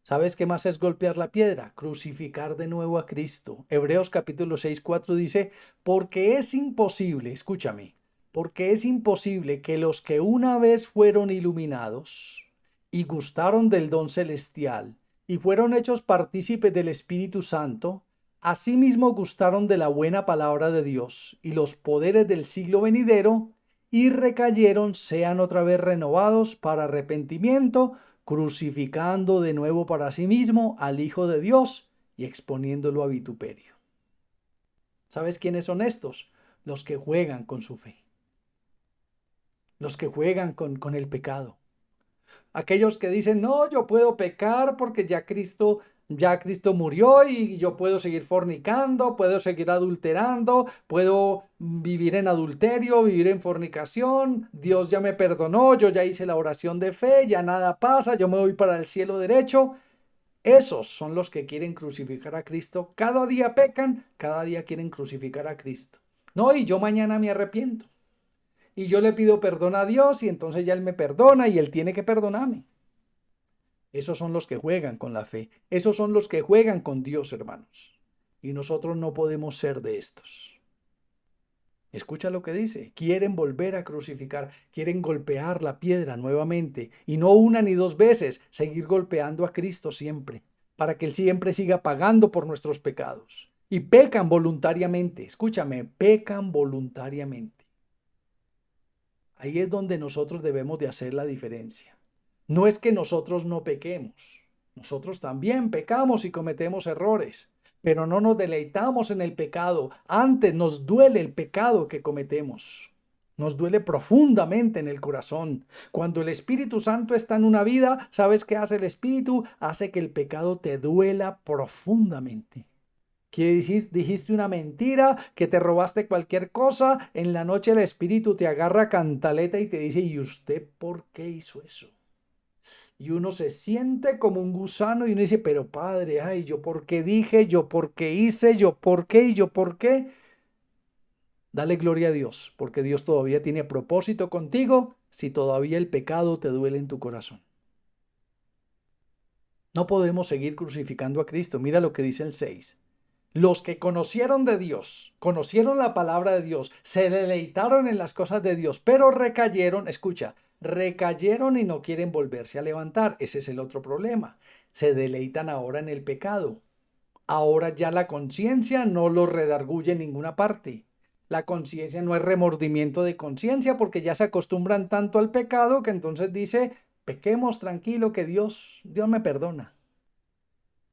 ¿Sabes qué más es golpear la piedra? Crucificar de nuevo a Cristo. Hebreos capítulo 6:4 dice, porque es imposible, escúchame, porque es imposible que los que una vez fueron iluminados y gustaron del don celestial y fueron hechos partícipes del Espíritu Santo, asimismo gustaron de la buena palabra de Dios y los poderes del siglo venidero, y recayeron, sean otra vez renovados para arrepentimiento, crucificando de nuevo para sí mismo al Hijo de Dios y exponiéndolo a vituperio. ¿Sabes quiénes son estos? Los que juegan con su fe, los que juegan con el pecado. Aquellos que dicen, no, yo puedo pecar porque ya Cristo murió y yo puedo seguir fornicando, puedo seguir adulterando, puedo vivir en adulterio, vivir en fornicación, Dios ya me perdonó, yo ya hice la oración de fe, ya nada pasa, yo me voy para el cielo derecho. Esos son los que quieren crucificar a Cristo. Cada día pecan, cada día quieren crucificar a Cristo. No, y yo mañana me arrepiento. Y yo le pido perdón a Dios y entonces ya Él me perdona y Él tiene que perdonarme. Esos son los que juegan con la fe. Esos son los que juegan con Dios, hermanos. Y nosotros no podemos ser de estos. Escucha lo que dice. Quieren volver a crucificar, quieren golpear la piedra nuevamente. Y no una ni dos veces, seguir golpeando a Cristo siempre, para que Él siempre siga pagando por nuestros pecados. Y pecan voluntariamente. Escúchame, pecan voluntariamente. Ahí es donde nosotros debemos de hacer la diferencia. No es que nosotros no pequemos. Nosotros también pecamos y cometemos errores, pero no nos deleitamos en el pecado. Antes nos duele el pecado que cometemos. Nos duele profundamente en el corazón. Cuando el Espíritu Santo está en una vida, ¿sabes qué hace el Espíritu? Hace que el pecado te duela profundamente. Que dijiste una mentira, que te robaste cualquier cosa, en la noche el Espíritu te agarra cantaleta y te dice, ¿y usted por qué hizo eso? Y uno se siente como un gusano y uno dice, pero Padre, ay, yo por qué dije, yo por qué hice, yo por qué y yo por qué. Dale gloria a Dios, porque Dios todavía tiene propósito contigo si todavía el pecado te duele en tu corazón. No podemos seguir crucificando a Cristo. Mira lo que dice el 6. Los que conocieron de Dios, conocieron la palabra de Dios, se deleitaron en las cosas de Dios, pero recayeron, escucha, recayeron y no quieren volverse a levantar. Ese es el otro problema. Se deleitan ahora en el pecado. Ahora ya la conciencia no los redarguye en ninguna parte. La conciencia no es remordimiento de conciencia porque ya se acostumbran tanto al pecado que entonces dice, pequemos tranquilo que Dios me perdona.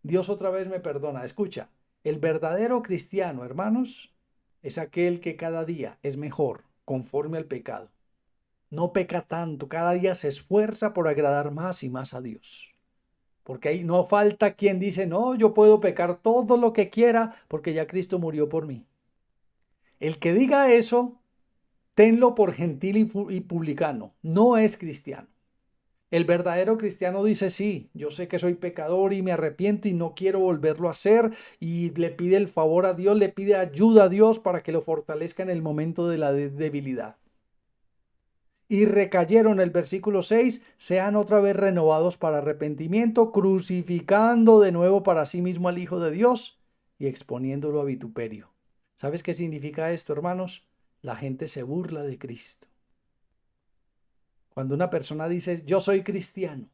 Dios otra vez me perdona. Escucha, el verdadero cristiano, hermanos, es aquel que cada día es mejor conforme al pecado. No peca tanto, cada día se esfuerza por agradar más y más a Dios. Porque ahí no falta quien dice, no, yo puedo pecar todo lo que quiera porque ya Cristo murió por mí. El que diga eso, tenlo por gentil y publicano, no es cristiano. El verdadero cristiano dice, sí, yo sé que soy pecador y me arrepiento y no quiero volverlo a hacer, y le pide el favor a Dios, le pide ayuda a Dios para que lo fortalezca en el momento de la debilidad. Y recayeron, el versículo 6, sean otra vez renovados para arrepentimiento, crucificando de nuevo para sí mismo al Hijo de Dios y exponiéndolo a vituperio. ¿Sabes qué significa esto, hermanos? La gente se burla de Cristo. Cuando una persona dice, yo soy cristiano,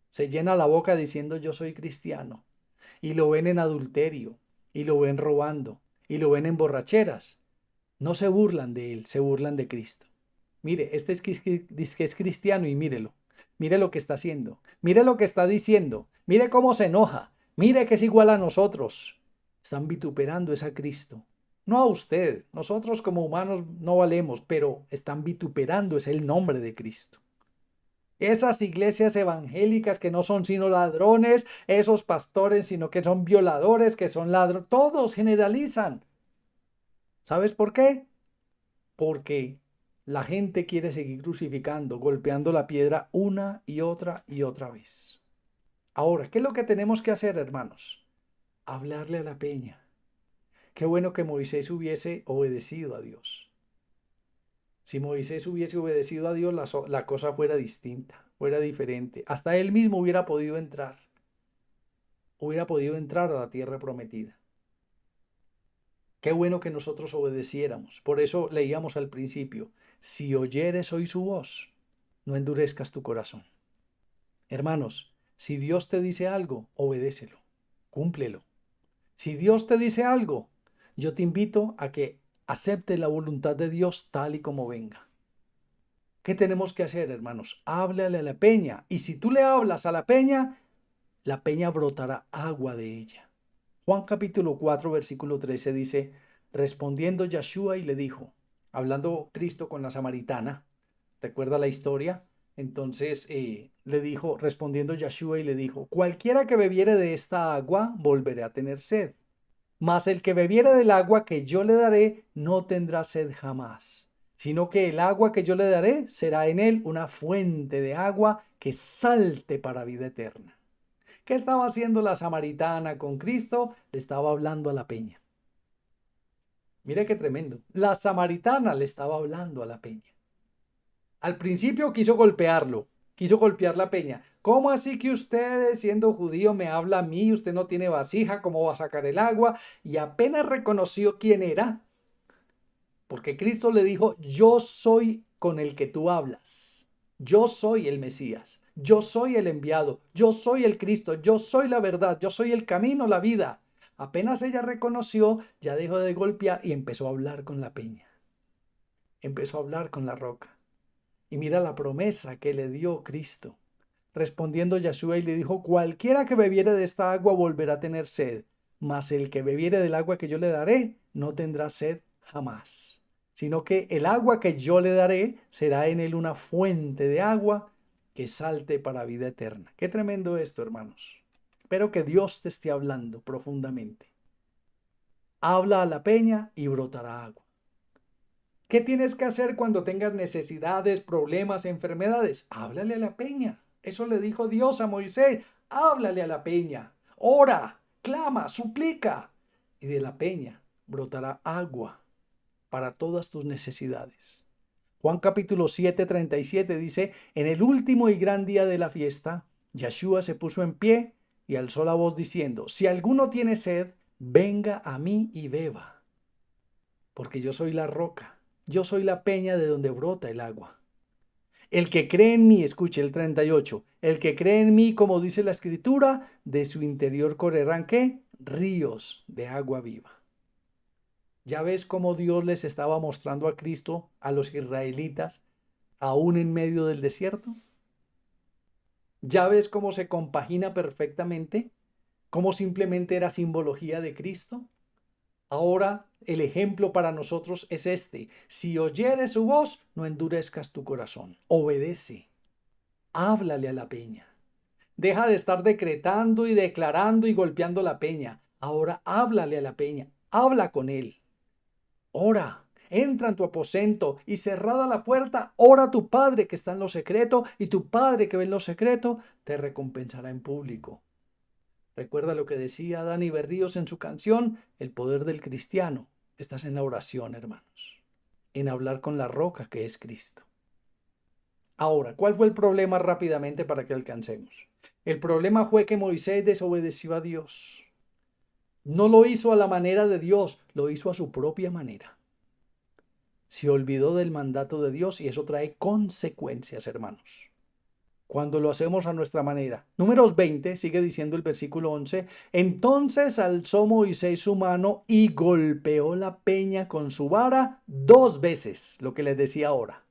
se llena la boca diciendo, yo soy cristiano, y lo ven en adulterio, y lo ven robando, y lo ven en borracheras, no se burlan de él, se burlan de Cristo. Mire, este dice que es cristiano y mírelo. Mire lo que está haciendo. Mire lo que está diciendo. Mire cómo se enoja. Mire que es igual a nosotros. Están vituperando es a Cristo. No a usted. Nosotros como humanos no valemos, pero están vituperando es el nombre de Cristo. Esas iglesias evangélicas que no son sino ladrones, esos pastores sino que son violadores, que son ladrones, todos generalizan. ¿Sabes por qué? Porque la gente quiere seguir crucificando, golpeando la piedra una y otra vez. Ahora, ¿qué es lo que tenemos que hacer, hermanos? Hablarle a la peña. Qué bueno que Moisés hubiese obedecido a Dios. Si Moisés hubiese obedecido a Dios, la cosa fuera distinta, fuera diferente. Hasta él mismo hubiera podido entrar a la tierra prometida. Qué bueno que nosotros obedeciéramos. Por eso leíamos al principio, si oyeres hoy su voz, no endurezcas tu corazón. Hermanos, si Dios te dice algo, obedécelo, cúmplelo. Si Dios te dice algo, yo te invito a que aceptes la voluntad de Dios tal y como venga. ¿Qué tenemos que hacer, hermanos? Háblale a la peña. Y si tú le hablas a la peña brotará agua de ella. Juan capítulo 4, versículo 13 dice, Respondiendo Yeshua y le dijo, hablando Cristo con la samaritana, ¿recuerda la historia? Entonces le dijo, respondiendo Yeshua y le dijo, cualquiera que bebiere de esta agua volverá a tener sed, mas el que bebiere del agua que yo le daré no tendrá sed jamás, sino que el agua que yo le daré será en él una fuente de agua que salte para vida eterna. ¿Qué estaba haciendo la samaritana con Cristo? Le estaba hablando a la peña. Mire qué tremendo. La samaritana le estaba hablando a la peña. Al principio quiso golpearlo, quiso golpear la peña. ¿Cómo así que usted, siendo judío, me habla a mí? Usted no tiene vasija, ¿cómo va a sacar el agua? Y apenas reconoció quién era, porque Cristo le dijo, yo soy con el que tú hablas. Yo soy el Mesías. Yo soy el enviado. Yo soy el Cristo. Yo soy la verdad. Yo soy el camino, la vida. Apenas ella reconoció, ya dejó de golpear y empezó a hablar con la peña. Empezó a hablar con la roca. Y mira la promesa que le dio Cristo. Respondiendo Yeshua y le dijo, cualquiera que bebiere de esta agua volverá a tener sed, mas el que bebiere del agua que yo le daré no tendrá sed jamás, sino que el agua que yo le daré será en él una fuente de agua que salte para vida eterna. Qué tremendo esto, hermanos. Espero que Dios te esté hablando profundamente. Habla a la peña y brotará agua. ¿Qué tienes que hacer cuando tengas necesidades, problemas, enfermedades? Háblale a la peña. Eso le dijo Dios a Moisés. Háblale a la peña. Ora, clama, suplica. Y de la peña brotará agua para todas tus necesidades. Juan capítulo 7:37 dice, en el último y gran día de la fiesta, Yeshua se puso en pie y alzó la voz diciendo, si alguno tiene sed, venga a mí y beba, porque yo soy la roca. Yo soy la peña de donde brota el agua. El que cree en mí, escuche el 38, el que cree en mí, como dice la escritura, de su interior correrán, ¿qué? Ríos de agua viva. ¿Ya ves cómo Dios les estaba mostrando a Cristo, a los israelitas, aún en medio del desierto? ¿Ya ves cómo se compagina perfectamente? ¿Cómo simplemente era simbología de Cristo? Ahora el ejemplo para nosotros es este. Si oyeres su voz, no endurezcas tu corazón. Obedece. Háblale a la peña. Deja de estar decretando y declarando y golpeando la peña. Ahora háblale a la peña. Habla con él. Ora. Entra en tu aposento y cerrada la puerta, ora a tu Padre que está en lo secreto y tu Padre que ve en lo secreto te recompensará en público. Recuerda lo que decía Dani Berríos en su canción, El poder del cristiano. Estás en la oración, hermanos, en hablar con la roca que es Cristo. Ahora, ¿cuál fue el problema rápidamente para que alcancemos? El problema fue que Moisés desobedeció a Dios. No lo hizo a la manera de Dios, lo hizo a su propia manera. Se olvidó del mandato de Dios y eso trae consecuencias, hermanos, cuando lo hacemos a nuestra manera. Números 20, sigue diciendo el versículo 11, entonces alzó Moisés su mano y golpeó la peña con su vara 2 veces, lo que les decía ahora.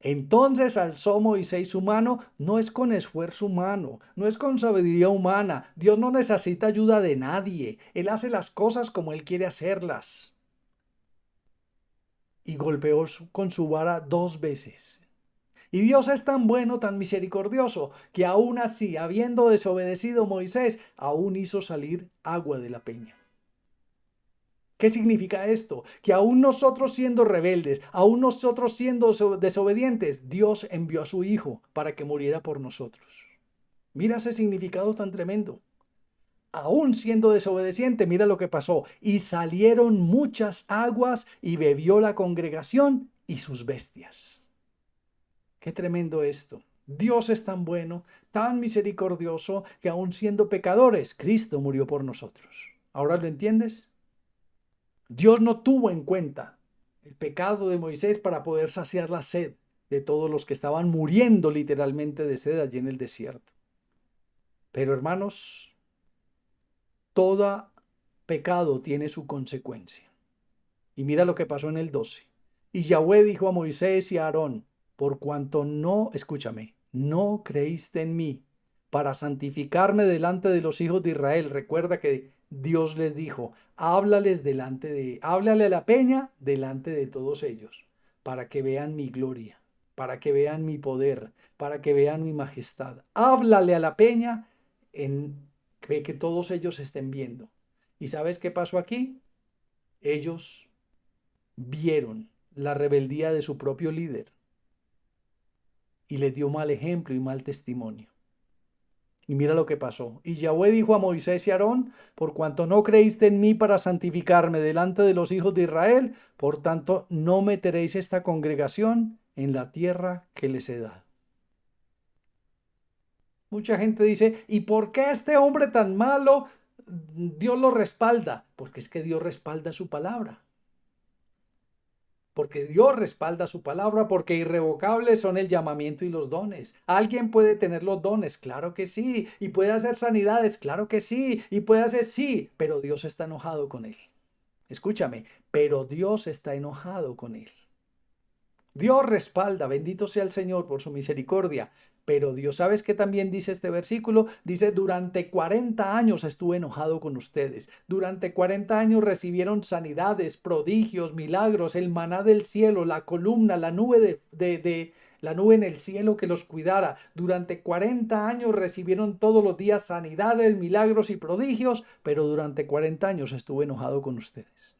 Entonces alzó Moisés su mano, no es con esfuerzo humano, no es con sabiduría humana, Dios no necesita ayuda de nadie, Él hace las cosas como Él quiere hacerlas. Y golpeó con su vara 2 veces. Y Dios es tan bueno, tan misericordioso, que aún así, habiendo desobedecido Moisés, aún hizo salir agua de la peña. ¿Qué significa esto? Que aún nosotros siendo rebeldes, aún nosotros siendo desobedientes, Dios envió a su Hijo para que muriera por nosotros. Mira ese significado tan tremendo. Aún siendo desobediente, mira lo que pasó. Y salieron muchas aguas y bebió la congregación y sus bestias. Qué tremendo esto. Dios es tan bueno, tan misericordioso, que aun siendo pecadores, Cristo murió por nosotros. ¿Ahora lo entiendes? Dios no tuvo en cuenta el pecado de Moisés para poder saciar la sed de todos los que estaban muriendo literalmente de sed allí en el desierto. Pero hermanos, todo pecado tiene su consecuencia. Y mira lo que pasó en el 12. Y Yahweh dijo a Moisés y a Aarón, por cuanto no, escúchame, no creíste en mí para santificarme delante de los hijos de Israel. Recuerda que Dios les dijo, háblale a la peña delante de todos ellos, para que vean mi gloria, para que vean mi poder, para que vean mi majestad. Háblale a la peña en que todos ellos estén viendo. ¿Y sabes qué pasó aquí? Ellos vieron la rebeldía de su propio líder y les dio mal ejemplo y mal testimonio. Y mira lo que pasó. Y Yahweh dijo a Moisés y Aarón, por cuanto no creíste en mí para santificarme delante de los hijos de Israel, por tanto no meteréis esta congregación en la tierra que les he dado. Mucha gente dice, ¿y por qué este hombre tan malo Dios lo respalda? Porque es que Dios respalda su palabra. Porque Dios respalda su palabra, porque irrevocables son el llamamiento y los dones. ¿Alguien puede tener los dones? Claro que sí. ¿Y puede hacer sanidades? Claro que sí. ¿Y puede hacer? Sí, pero Dios está enojado con él. Escúchame, pero Dios está enojado con él. Dios respalda, bendito sea el Señor por su misericordia. Pero Dios, ¿sabes qué también dice este versículo? Dice, durante 40 años estuve enojado con ustedes. Durante 40 años recibieron sanidades, prodigios, milagros, el maná del cielo, la columna, la nube la nube en el cielo que los cuidara. Durante 40 años recibieron todos los días sanidades, milagros y prodigios, pero durante 40 años estuve enojado con ustedes.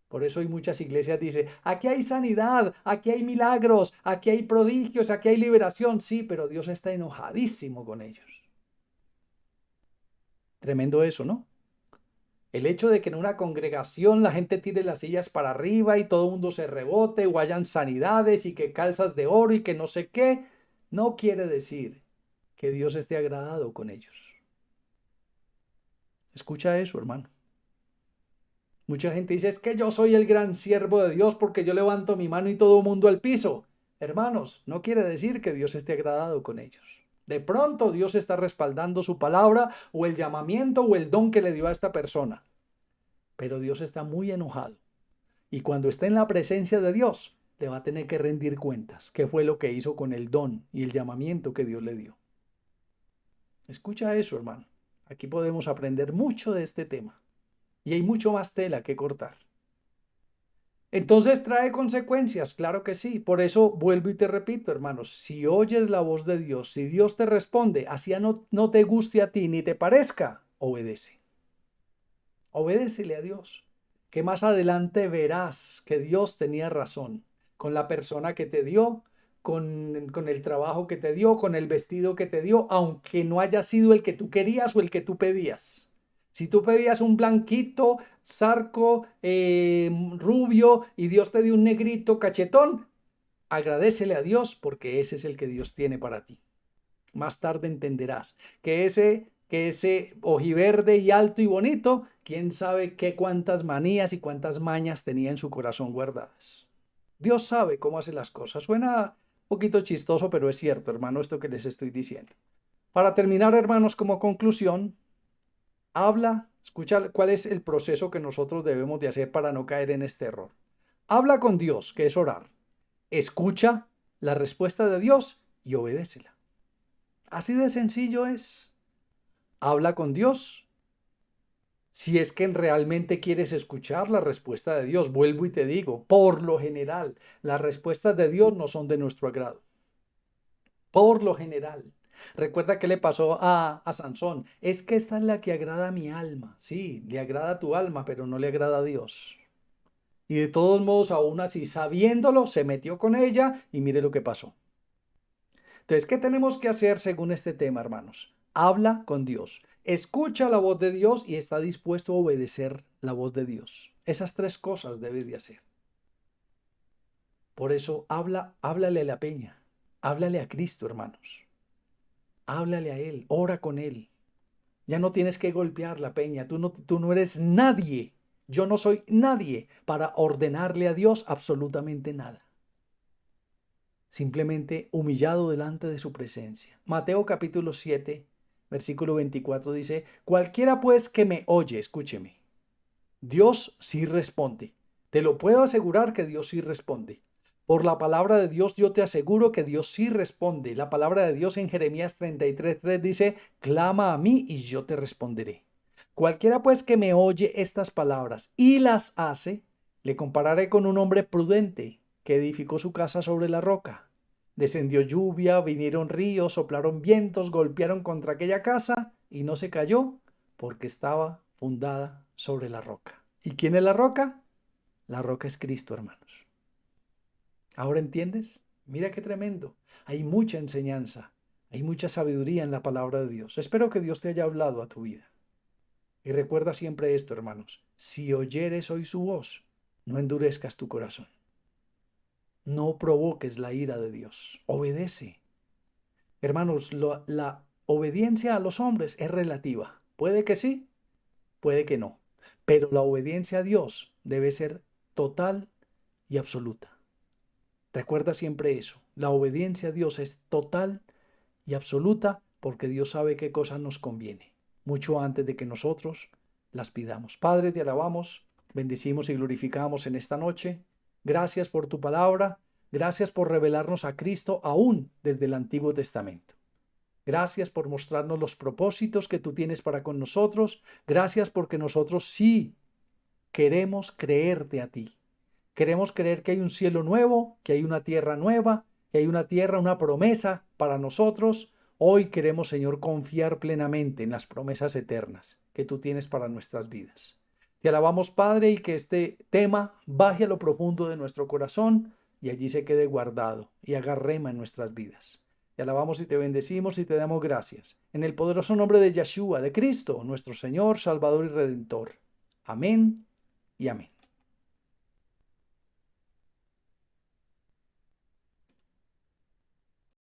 Por eso hay muchas iglesias dicen, aquí hay sanidad, aquí hay milagros, aquí hay prodigios, aquí hay liberación. Sí, pero Dios está enojadísimo con ellos. Tremendo eso, ¿no? El hecho de que en una congregación la gente tire las sillas para arriba y todo el mundo se rebote o hayan sanidades y que calzas de oro y que no sé qué, no quiere decir que Dios esté agradado con ellos. Escucha eso, hermano. Mucha gente dice, es que yo soy el gran siervo de Dios porque yo levanto mi mano y todo el mundo al piso. Hermanos, no quiere decir que Dios esté agradado con ellos. De pronto Dios está respaldando su palabra o el llamamiento o el don que le dio a esta persona. Pero Dios está muy enojado. Y cuando esté en la presencia de Dios, le va a tener que rendir cuentas. ¿Qué fue lo que hizo con el don y el llamamiento que Dios le dio? Escucha eso, hermano. Aquí podemos aprender mucho de este tema. Y hay mucho más tela que cortar. Entonces trae consecuencias, claro que sí. Por eso vuelvo y te repito, hermanos, si oyes la voz de Dios, si Dios te responde, así no te guste a ti ni te parezca, obedece. Obedécele a Dios, que más adelante verás que Dios tenía razón con la persona que te dio, con el trabajo que te dio, con el vestido que te dio, aunque no haya sido el que tú querías o el que tú pedías. Si tú pedías un blanquito, zarco, rubio y Dios te dio un negrito cachetón, agradécele a Dios porque ese es el que Dios tiene para ti. Más tarde entenderás que ese ojiverde y alto y bonito, quién sabe qué cuántas manías y cuántas mañas tenía en su corazón guardadas. Dios sabe cómo hace las cosas. Suena un poquito chistoso, pero es cierto, hermano, esto que les estoy diciendo. Para terminar, hermanos, como conclusión, escucha cuál es el proceso que nosotros debemos de hacer para no caer en este error. Habla con Dios, que es orar. Escucha la respuesta de Dios y obedécela. Así de sencillo es. Habla con Dios. Si es que realmente quieres escuchar la respuesta de Dios, vuelvo y te digo, por lo general, las respuestas de Dios no son de nuestro agrado. Por lo general. Recuerda qué le pasó a Sansón. Es que esta es la que agrada a mi alma. Sí, le agrada a tu alma, pero no le agrada a Dios. Y de todos modos, aún así, sabiéndolo, se metió con ella y mire lo que pasó. Entonces, ¿qué tenemos que hacer según este tema, hermanos? Habla con Dios, escucha la voz de Dios y está dispuesto a obedecer la voz de Dios. Esas tres cosas debes de hacer. Por eso, háblale a la peña, háblale a Cristo, hermanos. Háblale a Él, ora con Él. Ya no tienes que golpear la peña, tú no eres nadie. Yo no soy nadie para ordenarle a Dios absolutamente nada. Simplemente humillado delante de su presencia. Mateo capítulo 7, versículo 24 dice, cualquiera pues que me oye, escúcheme, Dios sí responde. Te lo puedo asegurar que Dios sí responde. Por la palabra de Dios yo te aseguro que Dios sí responde. La palabra de Dios en Jeremías 33:3 dice, clama a mí y yo te responderé. Cualquiera pues que me oye estas palabras y las hace, le compararé con un hombre prudente que edificó su casa sobre la roca. Descendió lluvia, vinieron ríos, soplaron vientos, golpearon contra aquella casa y no se cayó porque estaba fundada sobre la roca. ¿Y quién es la roca? La roca es Cristo, hermanos. ¿Ahora entiendes? Mira qué tremendo. Hay mucha enseñanza, hay mucha sabiduría en la palabra de Dios. Espero que Dios te haya hablado a tu vida. Y recuerda siempre esto, hermanos. Si oyeres hoy su voz, no endurezcas tu corazón. No provoques la ira de Dios. Obedece. Hermanos, la obediencia a los hombres es relativa. Puede que sí, puede que no. Pero la obediencia a Dios debe ser total y absoluta. Recuerda siempre eso. La obediencia a Dios es total y absoluta porque Dios sabe qué cosa nos conviene, mucho antes de que nosotros las pidamos. Padre, te alabamos, bendecimos y glorificamos en esta noche. Gracias por tu palabra. Gracias por revelarnos a Cristo aún desde el Antiguo Testamento. Gracias por mostrarnos los propósitos que tú tienes para con nosotros. Gracias porque nosotros sí queremos creerte a ti. Queremos creer que hay un cielo nuevo, que hay una tierra nueva, que hay una tierra, una promesa para nosotros. Hoy queremos, Señor, confiar plenamente en las promesas eternas que tú tienes para nuestras vidas. Te alabamos, Padre, y que este tema baje a lo profundo de nuestro corazón y allí se quede guardado y haga rema en nuestras vidas. Te alabamos y te bendecimos y te damos gracias. En el poderoso nombre de Yeshua, de Cristo, nuestro Señor, Salvador y Redentor. Amén y amén.